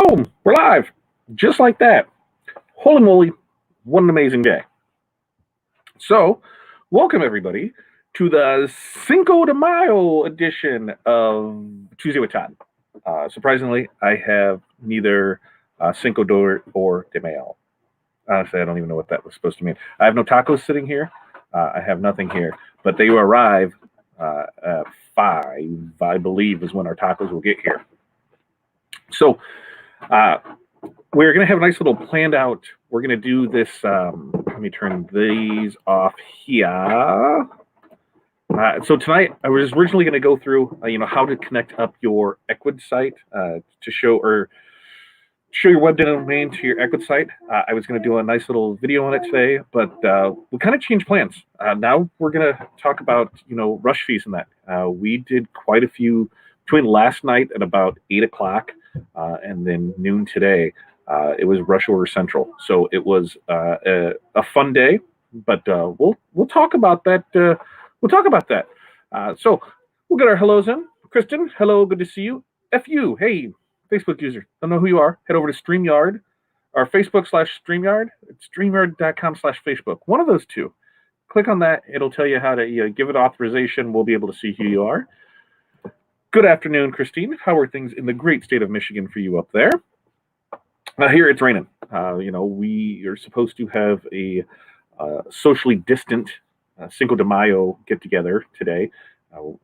Boom, we're live. Just like that. Holy moly, what an amazing day. So, welcome everybody to the Cinco de Mayo edition of Tuesday with Todd. Surprisingly, I have neither Cinco de Mayo. Honestly, I don't even know what that was supposed to mean. I have no tacos sitting here. I have nothing here, but they will arrive at 5, I believe, is when our tacos will get here. So, we're going to have a nice little planned out. We're going to do this. Let me turn these off here. So tonight, I was originally going to go through, how to connect up your Equid site to show your web domain to your Equid site. I was going to do a nice little video on it today, but we kind of changed plans. Now we're going to talk about, rush fees and that. We did quite a few between last night at about 8 o'clock and then noon today. It was Rush Order Central, so it was a fun day. But we'll talk about that. So we'll get our hellos in. Kristen, hello, good to see you. FU, hey, Facebook user, don't know who you are. Head over to StreamYard, or Facebook/StreamYard. It's StreamYard.com/Facebook. One of those two. Click on that. It'll tell you how to give it authorization. We'll be able to see who you are. Good afternoon, Christine. How are things in the great state of Michigan for you up there? Here it's raining. We are supposed to have a socially distant Cinco de Mayo get together today.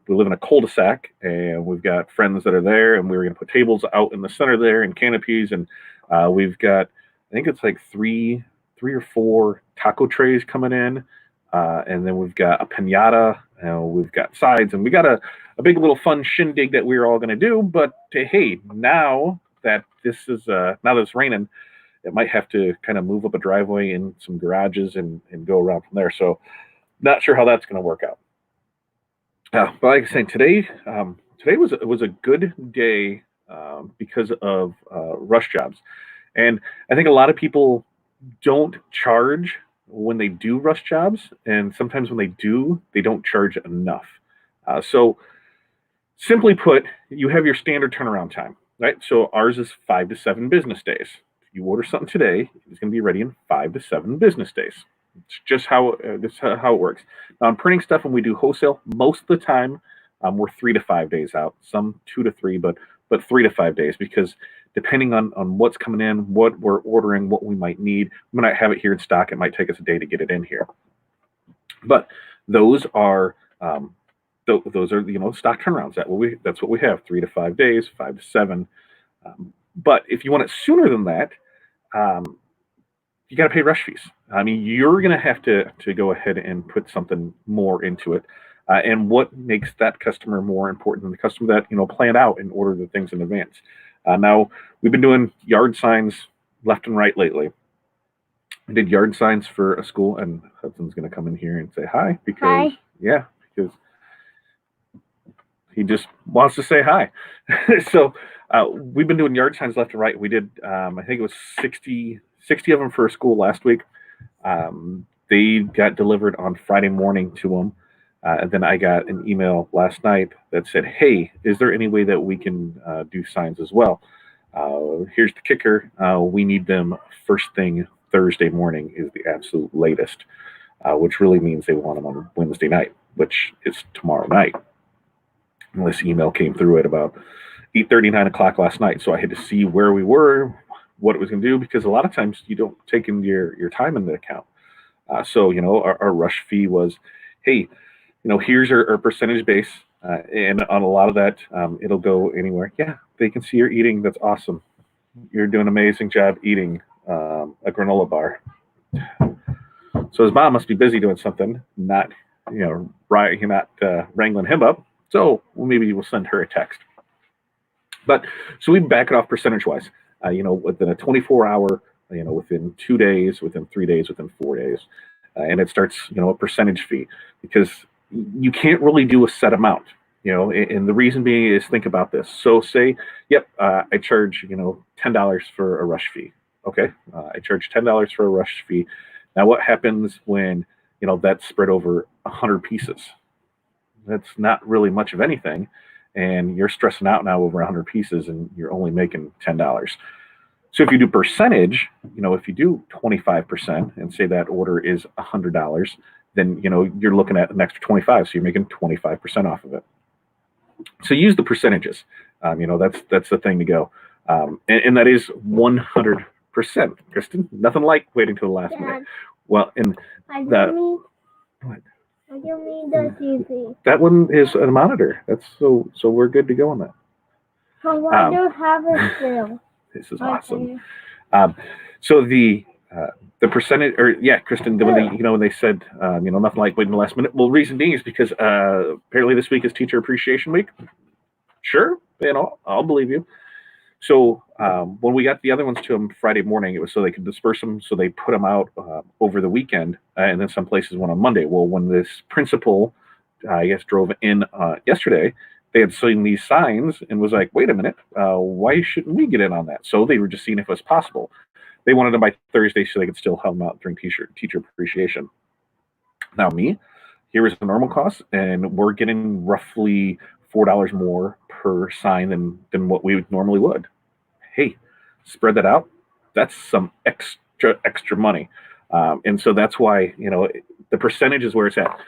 We live in a cul-de-sac, and we've got friends that are there, and we were going to put tables out in the center there and canopies, and we've got, I think it's like three or four taco trays coming in, and then we've got a piñata, we've got sides, and we got a big little fun shindig that we're all going to do. But hey, now that it's raining, it might have to kind of move up a driveway and some garages and go around from there. So not sure how that's going to work out. But like I said, today was a good day because of rush jobs. And I think a lot of people don't charge when they do rush jobs. And sometimes when they do, they don't charge enough. So simply put, you have your standard turnaround time, right? So ours is 5 to 7 business days. If you order something today, it's going to be ready in 5 to 7 business days. It's just how it works. Now, I'm printing stuff when we do wholesale. Most of the time, we're 3 to 5 days out. Some 2 to 3, but 3 to 5 days, because depending on what's coming in, what we're ordering, what we might need, we might have it here in stock. It might take us a day to get it in here. But those are stock turnarounds. That's what we have. 3 to 5 days, 5 to 7. But if you want it sooner than that, you got to pay rush fees. I mean, you're going to have to go ahead and put something more into it. And what makes that customer more important than the customer that, planned out and ordered the things in advance? Now, we've been doing yard signs left and right lately. I did yard signs for a school, and Hudson's going to come in here and say hi because he just wants to say hi. So we've been doing yard signs left and right. We did, I think it was 60 of them for a school last week. They got delivered on Friday morning to them. And then I got an email last night that said, hey, is there any way that we can do signs as well? Here's the kicker. We need them first thing Thursday morning is the absolute latest, which really means they want them on Wednesday night, which is tomorrow night. And this email came through at about 8:30, 9 o'clock last night. So I had to see where we were, what it was going to do, because a lot of times you don't take in your time into account. So, our rush fee was, hey, here's our percentage base. And on a lot of that, it'll go anywhere. Yeah, they can see you're eating. That's awesome. You're doing an amazing job eating a granola bar. So his mom must be busy doing something, not wrangling him up. So maybe we'll send her a text. But so we back it off percentage-wise. Within a 24-hour, within 2 days, within 3 days, within 4 days. And it starts, a percentage fee, because you can't really do a set amount, and the reason being is, think about this. So say, I charge, $10 for a rush fee. Okay. I charge $10 for a rush fee. Now what happens when, that's spread over 100 pieces? That's not really much of anything. And you're stressing out now over 100 pieces and you're only making $10. So if you do percentage, if you do 25% and say that order is $100, then you're looking at an extra 25, so you're making 25% off of it. So use the percentages. That's the thing to go, and that is 100%. Kristen, nothing like waiting till the last minute. Well, and what? What do you mean the TV? That one is a monitor. That's so we're good to go on that. But why do you have it still? This is awesome. So the percentage, or yeah, Kristen, when they said nothing like waiting the last minute. Well, reason being is because apparently this week is Teacher Appreciation Week. Sure, I'll believe you. So when we got the other ones to them Friday morning, it was so they could disperse them. So they put them out over the weekend, and then some places went on Monday. Well, when this principal, I guess, drove in yesterday, they had seen these signs and was like, wait a minute, why shouldn't we get in on that? So they were just seeing if it was possible. They wanted them by Thursday so they could still help them out during teacher appreciation. Now here is the normal cost, and we're getting roughly $4 more per sign than what we normally would. Hey, spread that out. That's some extra money. And so that's why, the percentage is where it's at.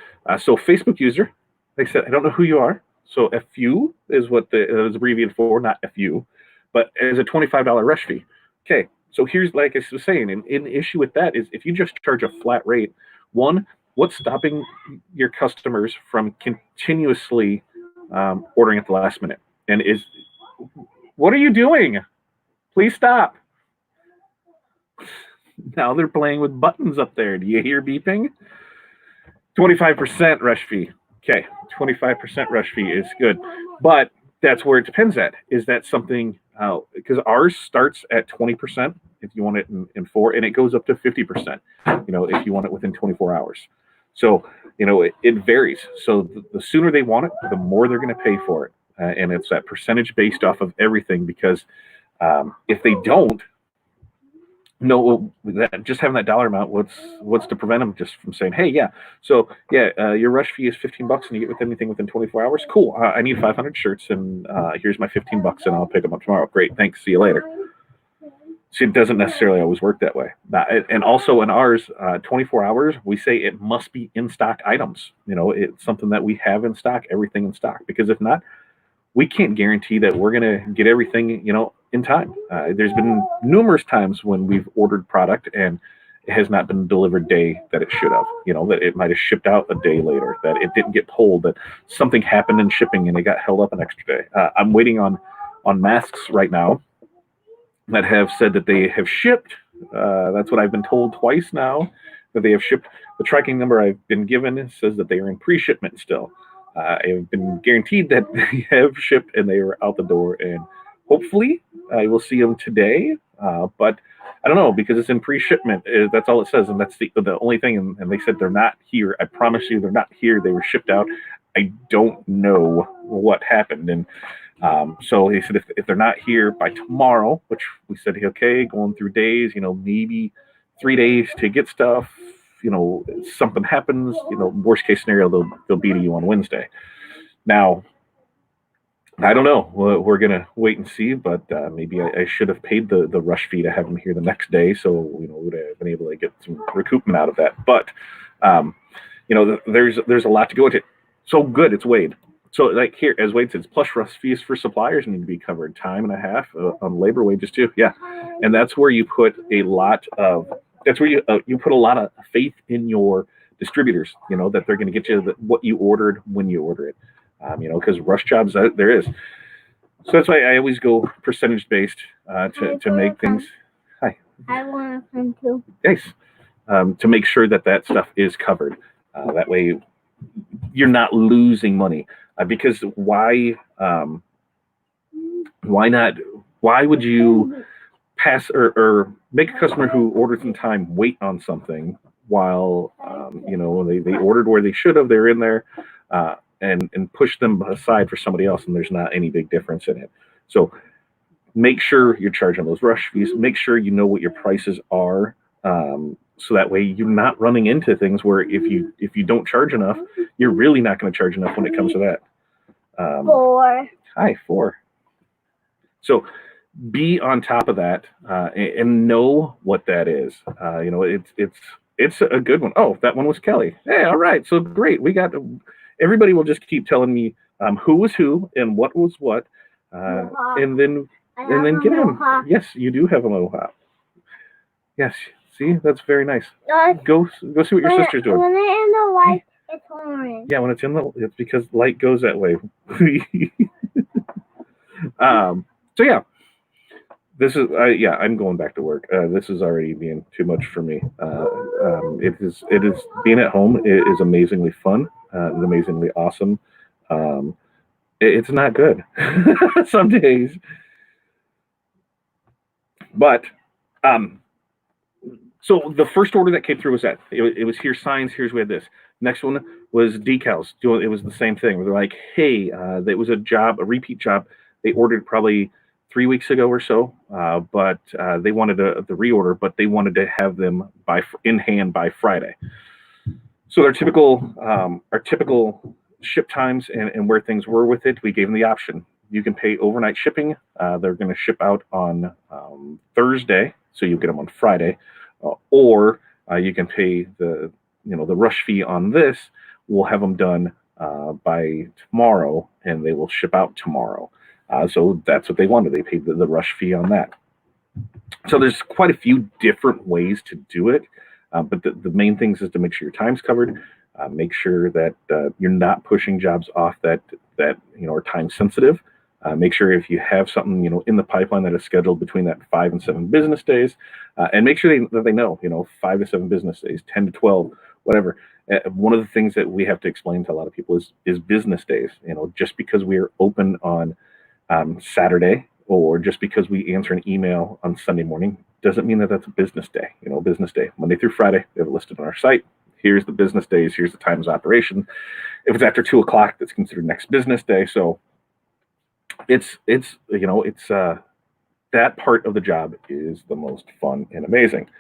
So Facebook user, they said, I don't know who you are. So FU is what it was abbreviated for, not FU, but as a $25 rush fee. Okay, so here's, like I was saying, an issue with that is if you just charge a flat rate, one, what's stopping your customers from continuously ordering at the last minute? And what are you doing? Please stop. Now they're playing with buttons up there. Do you hear beeping? 25% rush fee. Okay, 25% rush fee is good. But that's where it depends at. Is that something, because ours starts at 20% if you want it in 4, and it goes up to 50%, if you want it within 24 hours. So, it varies. So the sooner they want it, the more they're going to pay for it. And it's that percentage based off of everything, because if they don't, just having that dollar amount, what's to prevent them just from saying, hey, yeah, so yeah, your rush fee is $15 and you get with anything within 24 hours. Cool. I need 500 shirts, and here's my $15 and I'll pick them up tomorrow. Great. Thanks. See you later. See, it doesn't necessarily always work that way. And also in ours, 24 hours, we say it must be in stock items. It's something that we have in stock, everything in stock, because if not, we can't guarantee that we're going to get everything, in time. There's been numerous times when we've ordered product and it has not been delivered day that it should have, that it might have shipped out a day later, that it didn't get pulled, that something happened in shipping and it got held up an extra day. I'm waiting on masks right now that have said that they have shipped. That's what I've been told twice now, that they have shipped. The tracking number I've been given says that they are in pre-shipment still. I have been guaranteed that they have shipped and they are out the door, and hopefully I will see them today. But I don't know, because it's in pre-shipment. That's all it says, and that's the only thing. And they said they're not here. I promise you, they're not here. They were shipped out. I don't know what happened, and so he said if they're not here by tomorrow, which we said okay, going through days, maybe 3 days to get stuff. Something happens, worst case scenario, they'll be to you on Wednesday. Now, I don't know. We're going to wait and see, but maybe I should have paid the rush fee to have them here the next day. So, would have been able to get some recoupment out of that. But, there's a lot to go into it. So good, it's Wade. So like here, as Wade says, plus rush fees for suppliers need to be covered, time and a half on labor wages too. Yeah. And that's where you put a lot of faith in your distributors, that they're going to get you what you ordered when you order it, because rush jobs, there is. So that's why I always go percentage based to make things. Hi. I want to come too. Nice. To make sure that stuff is covered. That way you're not losing money. Because why not? Why would you pass or make a customer who orders in time wait on something while they ordered where they should have, they're in there, and push them aside for somebody else, and there's not any big difference in it. So make sure you're charging those rush fees. Make sure you know what your prices are, so that way you're not running into things where if you don't charge enough, you're really not going to charge enough when it comes to that. 4. Hi, 4. So be on top of that and know what that is. It's a good one. Oh, that one was Kelly. Hey, all right, so great. We got everybody will just keep telling me who was who and what was what, and then get in. Yes, you do have a mohawk. Yes, see, that's very nice. Go see what your sister's doing. When it's in the light, it's orange. Yeah, when it's it's because light goes that way. So yeah. This is I'm going back to work. This is already being too much for me. It is being at home. It is amazingly fun and amazingly awesome. It's not good some days, but so the first order that came through was that it was here's signs. Here's we had this. Next one was decals. It was the same thing. Where they're like, hey, it was a repeat job. They ordered probably 3 weeks ago or so, but they wanted the reorder, but they wanted to have them in hand by Friday. So our typical ship times and where things were with it, we gave them the option. You can pay overnight shipping. They're going to ship out on Thursday, so you get them on Friday, or you can pay the rush fee on this. We'll have them done by tomorrow, and they will ship out tomorrow. So that's what they wanted. They paid the rush fee on that. So there's quite a few different ways to do it, but the main things is to make sure your time's covered, make sure that you're not pushing jobs off that are time sensitive. Make sure if you have something in the pipeline that is scheduled between that 5 and 7 business days, and make sure that they know 5 to 7 business days, 10 to 12, whatever. One of the things that we have to explain to a lot of people is business days. Just because we are open on Saturday, or just because we answer an email on Sunday morning, doesn't mean that that's a business day. Business day, Monday through Friday, we have it listed on our site. Here's the business days. Here's the times of operation. If it's after 2 o'clock, that's considered next business day. So it's that part of the job is the most fun and amazing.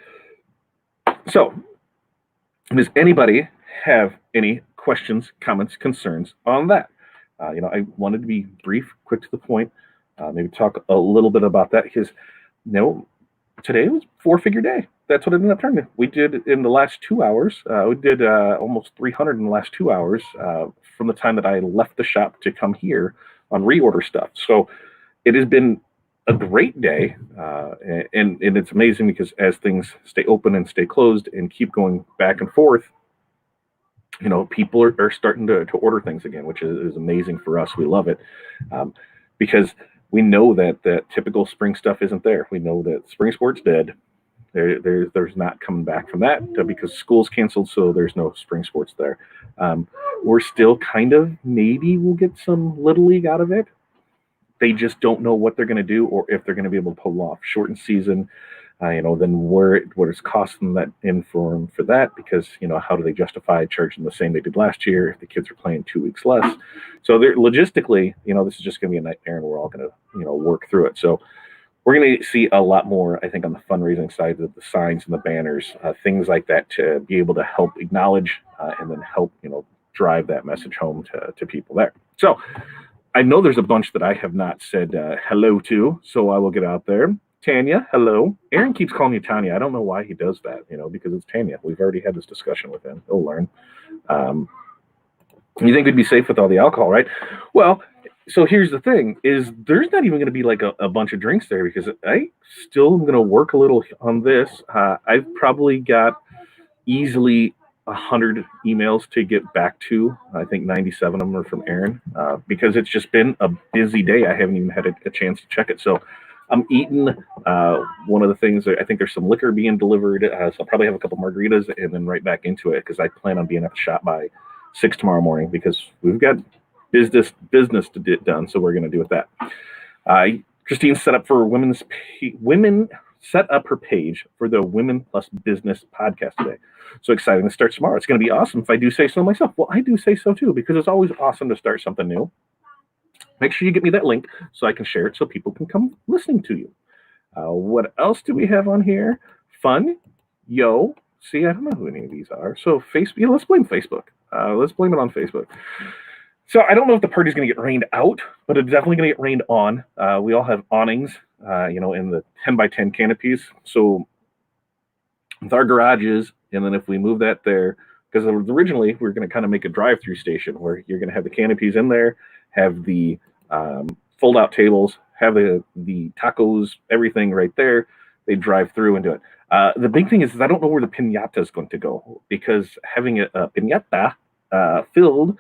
So does anybody have any questions, comments, concerns on that? I wanted to be brief, quick to the point, maybe talk a little bit about that because, today was 4-figure day. That's what it ended up turning. We did in the last 2 hours, we did almost 300 in the last 2 hours from the time that I left the shop to come here on reorder stuff. So it has been a great day, and it's amazing because as things stay open and stay closed and keep going back and forth, people are starting to order things again, which is amazing for us. We love it because we know that typical spring stuff isn't there. We know that spring sport's dead. There's not coming back from that because school's canceled, so there's no spring sports there. We're still kind of maybe we'll get some Little League out of it. They just don't know what they're going to do or if they're going to be able to pull off shortened season. Then what is costing that in for that? Because how do they justify charging the same they did last year if the kids are playing 2 weeks less? So they're logistically, this is just going to be a nightmare, and we're all going to work through it. So we're going to see a lot more, I think, on the fundraising side of the signs and the banners, things like that, to be able to help acknowledge and then help drive that message home to people there. So I know there's a bunch that I have not said hello to, so I will get out there. Tanya, hello. Aaron keeps calling you Tanya. I don't know why he does that, because it's Tanya. We've already had this discussion with him. He'll learn. You think we'd be safe with all the alcohol, right? Well, so here's the thing, is there's not even going to be like a bunch of drinks there because I still am going to work a little on this. I've probably got easily 100 emails to get back to. I think 97 of them are from Aaron because it's just been a busy day. I haven't even had a chance to check it. So I'm eating one of the things. I think there's some liquor being delivered. So I'll probably have a couple margaritas and then right back into it because I plan on being at the shop by 6 tomorrow morning because we've got business to get done. So we're going to do with that. Christine set up set up her page for the Women Plus Business podcast today. So exciting to start tomorrow. It's going to be awesome if I do say so myself. Well, I do say so too because it's always awesome to start something new. Make sure you get me that link so I can share it so people can come listening to you. What else do we have on here? Fun. Yo. See, I don't know who any of these are. So Facebook. Let's blame Facebook. Let's blame it on Facebook. So I don't know if the party's going to get rained out, but it's definitely going to get rained on. We all have awnings in the 10 by 10 canopies. So with our garages, and then if we move that there, because originally we are going to kind of make a drive-through station where you're going to have the canopies in there, have the fold-out tables, have the tacos, everything right there. They drive through and do it. The big thing is I don't know where the piñata is going to go, because having a piñata filled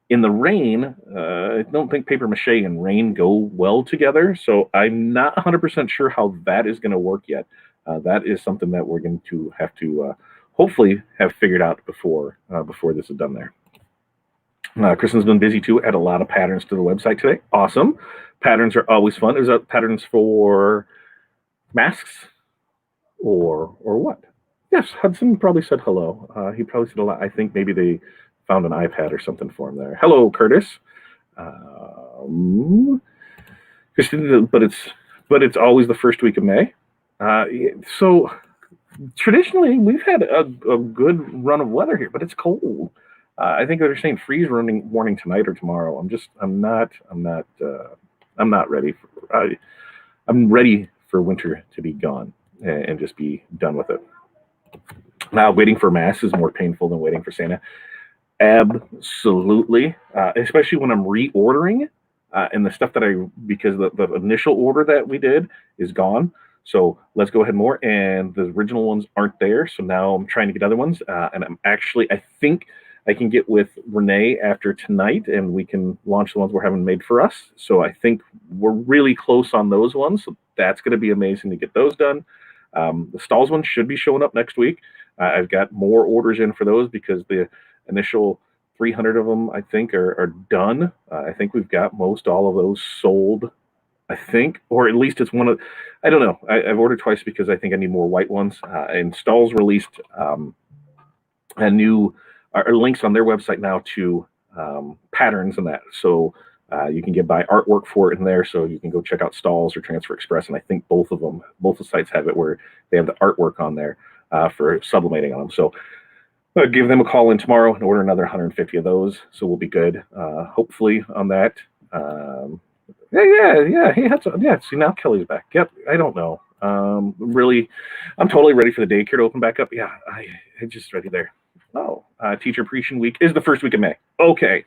in the rain, I don't think paper mache and rain go well together. So I'm not 100% sure how that is going to work yet. That is something that we're going to have to hopefully have figured out before this is done there. Kristen's been busy too. Add a lot of patterns to the website today. Awesome. Patterns are always fun. Is that patterns for masks or what? Yes, Hudson probably said hello. He probably said a lot. I think maybe they found an iPad or something for him there. Hello, Curtis. Kristen, but it's always the first week of May. So traditionally we've had a good run of weather here, but it's cold. I think they're saying freeze warning tonight or tomorrow. I'm not ready. I'm ready for winter to be gone and just be done with it. Now, waiting for Mass is more painful than waiting for Santa. Absolutely, especially when I'm reordering and the stuff that because the initial order that we did is gone. So let's go ahead and more. And the original ones aren't there. So now I'm trying to get other ones. And I think I can get with Renee after tonight, and we can launch the ones we're having made for us. So I think we're really close on those ones. So that's going to be amazing to get those done. The stalls one should be showing up next week. I've got more orders in for those because the initial 300 of them, I think, are done. I think we've got most all of those sold, I think, or at least it's one of, I don't know. I've ordered twice because I think I need more white ones. And Stalls released a new links on their website now to patterns and that. So you can buy artwork for it in there. So you can go check out Stalls or Transfer Express. And I think both the sites have it where they have the artwork on there for sublimating on them. So I'll give them a call in tomorrow and order another 150 of those. So we'll be good, hopefully, on that. Yeah. See, now Kelly's back. Yep. I don't know. Really, I'm totally ready for the daycare to open back up. Yeah, I'm just ready there. Oh, Teacher Appreciation Week is the first week of May. Okay,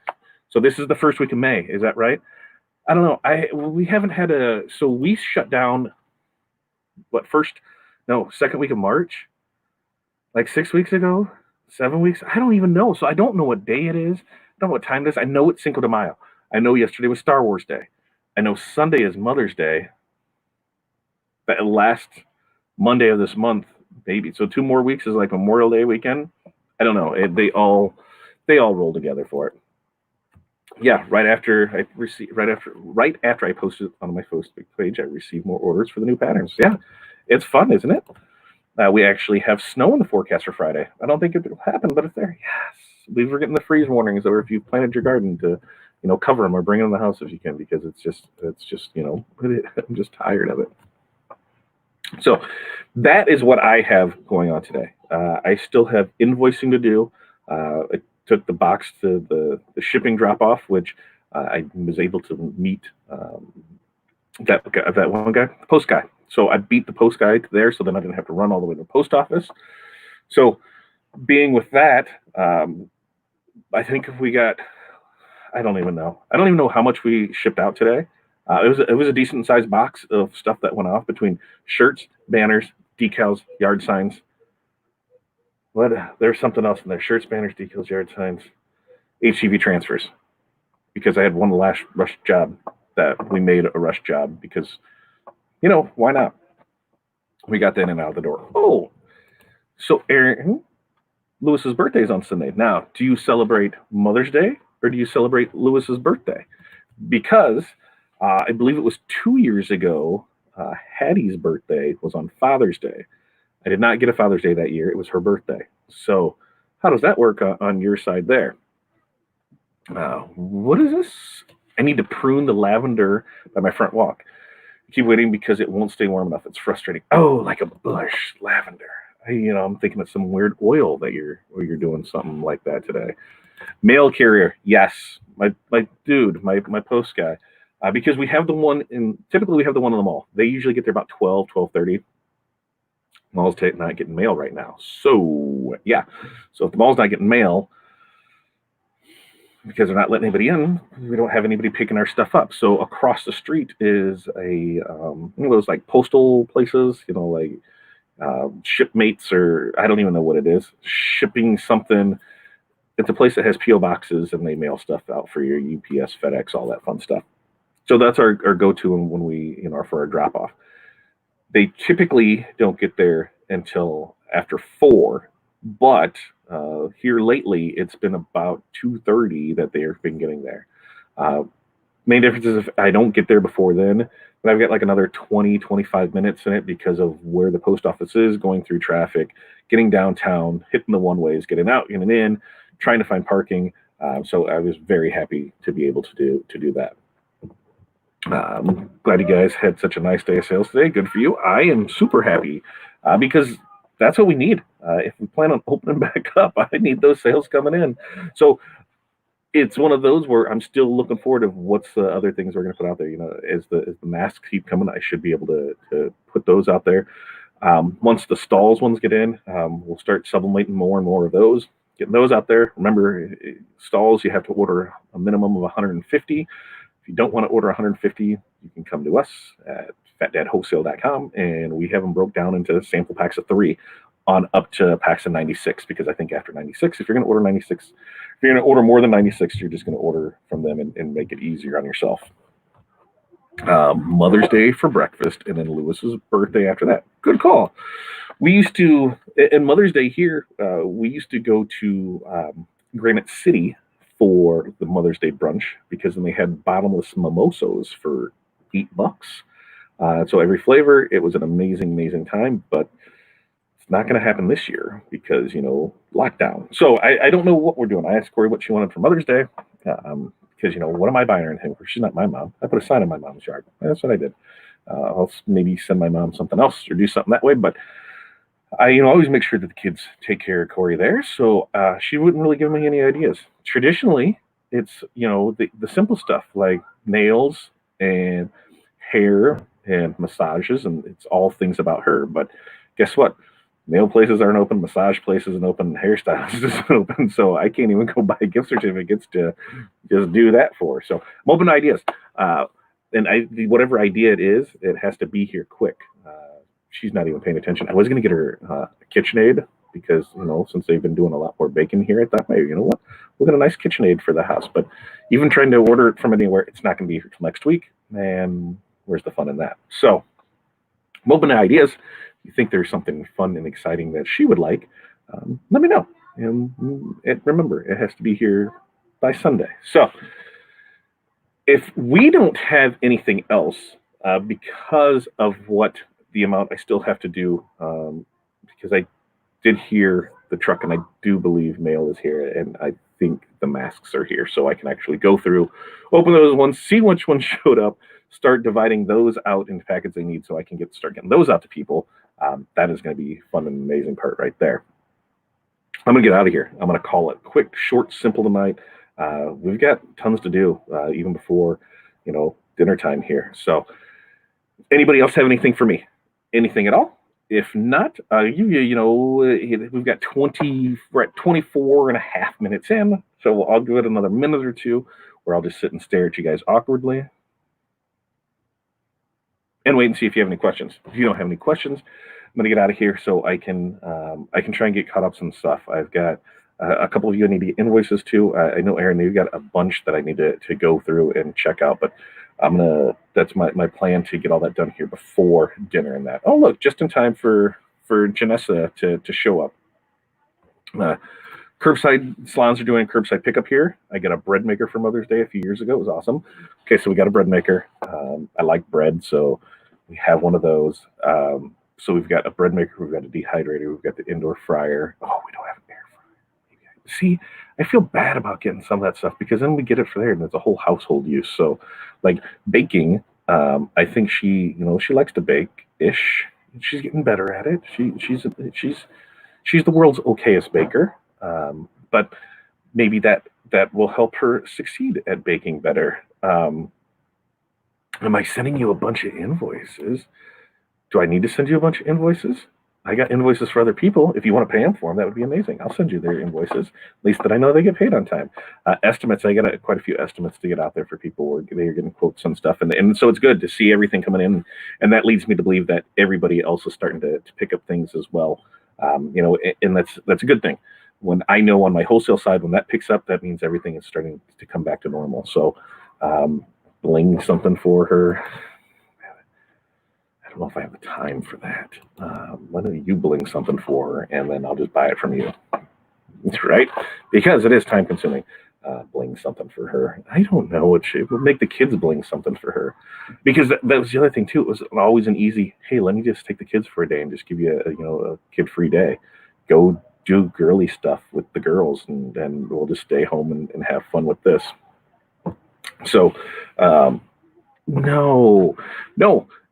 so this is the first week of May. Is that right? I don't know. We haven't had so we shut down. Second week of March, like 6 weeks ago, 7 weeks. I don't even know. So I don't know what day it is. I don't know what time it is. I know it's Cinco de Mayo. I know yesterday was Star Wars Day. I know Sunday is Mother's Day. That last Monday of this month, maybe. So 2 more weeks is like Memorial Day weekend. I don't know. They all roll together for it. Yeah, right after I posted on my Facebook page, I received more orders for the new patterns. Yeah, it's fun, isn't it? We actually have snow in the forecast for Friday. I don't think it will happen, but it's there. Yes, we were getting the freeze warnings, or if you planted your garden to, cover them or bring them in the house if you can, because it's just I'm just tired of it. So that is what I have going on today. I still have invoicing to do. I took the box to the shipping drop off, which I was able to meet that one guy, the post guy. So I beat the post guy there, so then I didn't have to run all the way to the post office. So being with that, I think if we got, I don't even know how much we shipped out today. It was a decent sized box of stuff that went off between shirts, banners, decals, yard signs. There's something else in there: shirts, banners, decals, yard signs, HCV transfers. Because I had one last rush job that we made a rush job because, why not? We got that in and out of the door. Oh, so Aaron, Lewis's birthday is on Sunday. Now, do you celebrate Mother's Day or do you celebrate Lewis's birthday? Because I believe it was 2 years ago, Hattie's birthday was on Father's Day. I did not get a Father's Day that year. It was her birthday. So how does that work on your side there? What is this? I need to prune the lavender by my front walk. I keep waiting because it won't stay warm enough. It's frustrating. Oh, like a bush lavender. I'm thinking of some weird oil that you're doing something like that today. Mail carrier, yes. My dude, my post guy. because we have the one typically we have the one in the mall. They usually get there about 12:30. Mall's not getting mail right now. So, yeah. So if the mall's not getting mail, because they're not letting anybody in, we don't have anybody picking our stuff up. So across the street is a one of those like postal places, like Shipmates, or I don't even know what it is, shipping something. It's a place that has PO boxes and they mail stuff out for your UPS, FedEx, all that fun stuff. So that's our go-to when we are for our drop off. They typically don't get there until after 4, but here lately it's been about 2:30 that they've been getting there. Uh, Main difference is if I don't get there before then, but I've got like another 20-25 minutes in it because of where the post office is, going through traffic, getting downtown, hitting the one ways, getting out, getting in, trying to find parking. So I was very happy to be able to do that. Glad you guys had such a nice day of sales today. Good for you. I am super happy because that's what we need. If we plan on opening back up, I need those sales coming in. So it's one of those where I'm still looking forward to what's the other things we're going to put out there. As the masks keep coming, I should be able to put those out there. Once the stalls ones get in, we'll start sublimating more and more of those, getting those out there. Remember, stalls, you have to order a minimum of 150. If you don't want to order 150, you can come to us at fatdadwholesale.com, and we have them broke down into sample packs of 3 on up to packs of 96, because I think after 96, if you're going to order 96, if you're going to order more than 96, you're just going to order from them and make it easier on yourself. Mother's Day for breakfast, and then Lewis's birthday after that. Good call. We used to, and Mother's Day here, we used to go to Granite City for the Mother's Day brunch, because then they had bottomless mimosas for $8. So every flavor, it was an amazing time, but it's not going to happen this year because, lockdown. So I don't know what we're doing. I asked Corey what she wanted for Mother's Day, because, what am I buying her anything for? She's not my mom. I put a sign in my mom's yard. That's what I did. I'll maybe send my mom something else or do something that way, but I always make sure that the kids take care of Corey there. So she wouldn't really give me any ideas. Traditionally, it's, the simple stuff like nails and hair and massages, and it's all things about her. But guess what? Nail places aren't open, massage places aren't open, hairstylists isn't open, so I can't even go buy gift certificates to just do that for. So I'm open to ideas. And whatever idea it is, it has to be here quick. She's not even paying attention. I was going to get her a KitchenAid because, since they've been doing a lot more baking here, I thought, maybe, what? We'll get a nice KitchenAid for the house. But even trying to order it from anywhere, it's not going to be here till next week. And where's the fun in that? So I'm open to ideas. If you think there's something fun and exciting that she would like, let me know. And remember, it has to be here by Sunday. So if we don't have anything else, because of what the amount I still have to do, because I did hear the truck, and I do believe mail is here, and I think the masks are here, so I can actually go through, open those ones, see which ones showed up, start dividing those out into packets they need, so I can start getting those out to people. That is going to be fun and amazing part right there. I'm going to get out of here. I'm going to call it quick, short, simple tonight. We've got tons to do, even before, dinner time here. So anybody else have anything for me? Anything at all? If not, we've got we're at 24 and a half minutes in. So I'll give it another minute or two where I'll just sit and stare at you guys awkwardly and wait and see if you have any questions. If you don't have any questions, I'm going to get out of here so I can try and get caught up some stuff. I've got a couple of you I need to get invoices to. I know, Aaron, you've got a bunch that I need to go through and check out, but that's my plan to get all that done here before dinner and that. Oh, look, just in time for Janessa to show up. Curbside salons are doing curbside pickup here. I got a bread maker for Mother's Day a few years ago. It was awesome. Okay, so we got a bread maker. I like bread, so we have one of those. So we've got a bread maker, we've got a dehydrator, we've got the indoor fryer. Oh, we don't have an air fryer. See, I feel bad about getting some of that stuff because then we get it for there and it's a whole household use. So like baking, I think she likes to bake-ish. She's getting better at it. She's the world's okayest baker. But maybe that will help her succeed at baking better. Am I sending you a bunch of invoices? Do I need to send you a bunch of invoices? I got invoices for other people. If you want to pay them for them, that would be amazing. I'll send you their invoices, at least that I know they get paid on time. Estimates, I got quite a few estimates to get out there for people where they're getting quotes and stuff. And so it's good to see everything coming in. And that leads me to believe that everybody else is starting to pick up things as well. And that's a good thing. When I know on my wholesale side, when that picks up, that means everything is starting to come back to normal. So bling something for her. I don't know if I have the time for that. Why don't you bling something for her, and then I'll just buy it from you, right? Because it is time consuming. Bling something for her. I don't know. It would make the kids bling something for her, because that was the other thing too. It was always an easy, hey, let me just take the kids for a day and just give you a kid free day. Go do girly stuff with the girls, and we'll just stay home and have fun with this. So, no.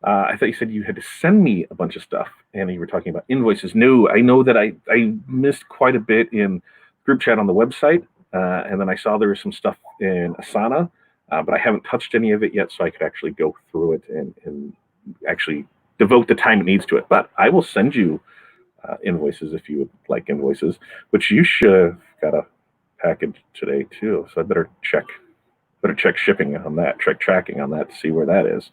I thought you said you had to send me a bunch of stuff, and you were talking about invoices. No, I know that I missed quite a bit in group chat on the website, and then I saw there was some stuff in Asana, but I haven't touched any of it yet, so I could actually go through it and actually devote the time it needs to it. But I will send you invoices if you would like invoices, which you should have got a package today too. So I better check shipping on that, check tracking on that to see where that is.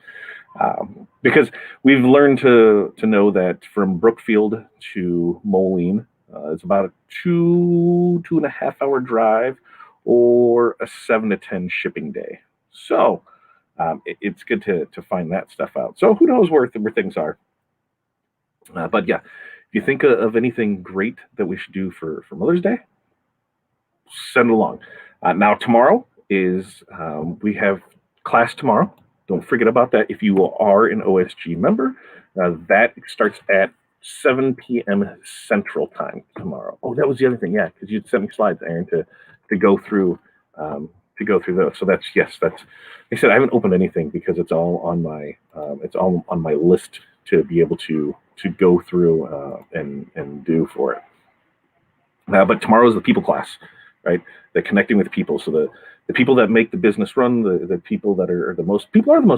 Because we've learned to know that from Brookfield to Moline, it's about a 2.5 hour drive or a 7 to 10 shipping day. So it's good to find that stuff out. So who knows where things are. But yeah, if you think of anything great that we should do for Mother's Day, send it along. Now tomorrow is we have class tomorrow. Don't forget about that. If you are an OSG member, that starts at 7 p.m. Central Time tomorrow. Oh, that was the other thing, yeah, because you'd sent me slides, Aaron, to go through those. So that's like I said, I haven't opened anything because it's all on my list to be able to go through and do for it. But tomorrow is the people class, right? The connecting with people. So the people that make the business run, the people that are the most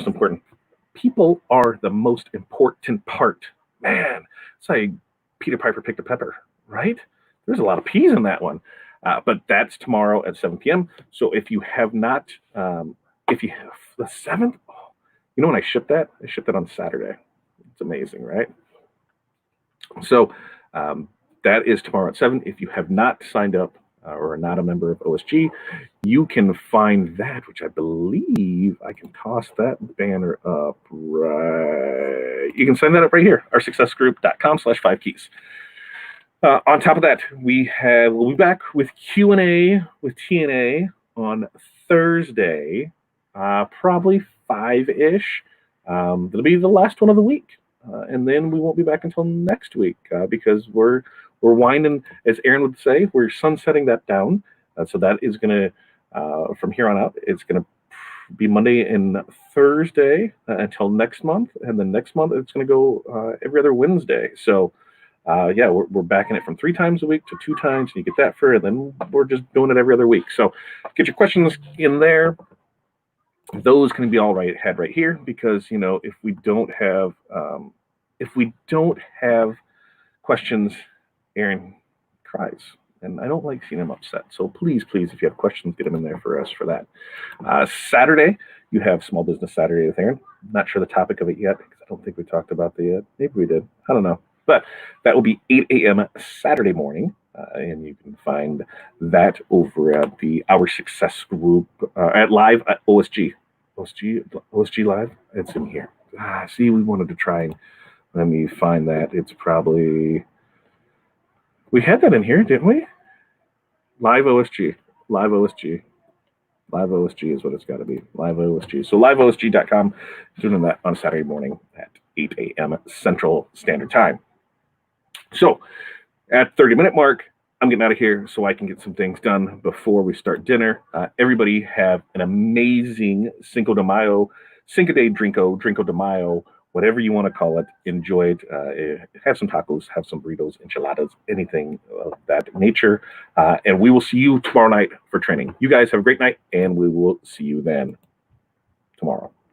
important. People are the most important part. Man, it's like Peter Piper picked a pepper, right? There's a lot of peas in that one. But that's tomorrow at 7 p.m. So if you have not, if you have the 7th, when I shipped that on Saturday. It's amazing, right? So that is tomorrow at 7. If you have not signed up or are not a member of OSG, you can find that, which I believe I can toss that banner up right. You can sign that up right here, oursuccessgroup.com/5keys. On top of that, we'll be back with Q&A with TNA on Thursday, probably 5-ish. That'll be the last one of the week. And then we won't be back until next week because we're winding, as Aaron would say, we're sunsetting that down. So that is going to, from here on out, it's going to be Monday and Thursday until next month. And then next month, it's going to go every other Wednesday. So, we're backing it from 3 times a week to 2 times. And you get that for it. And then we're just doing it every other week. So get your questions in there. Those can be all had right here, because if we don't have questions, Aaron cries, and I don't like seeing him upset. So please, if you have questions, get them in there for us for that. Saturday, you have Small Business Saturday with Aaron. I'm not sure the topic of it yet, because I don't think we talked about that yet. Maybe we did. I don't know. But that will be 8 a.m. Saturday morning. And you can find that over at the Our Success group at live at OSG Live. It's in here. See, we wanted to try and let me find that. It's probably, we had that in here, didn't we? Live OSG is what it's got to be. Live OSG. So liveosg.com, doing that on Saturday morning at 8 a.m. Central Standard Time. So at 30-minute mark, I'm getting out of here so I can get some things done before we start dinner. Everybody have an amazing Cinco de Mayo, Cinco de Drinko de Mayo, whatever you want to call it. Enjoy it. Have some tacos, have some burritos, enchiladas, anything of that nature. And we will see you tomorrow night for training. You guys have a great night, and we will see you then tomorrow.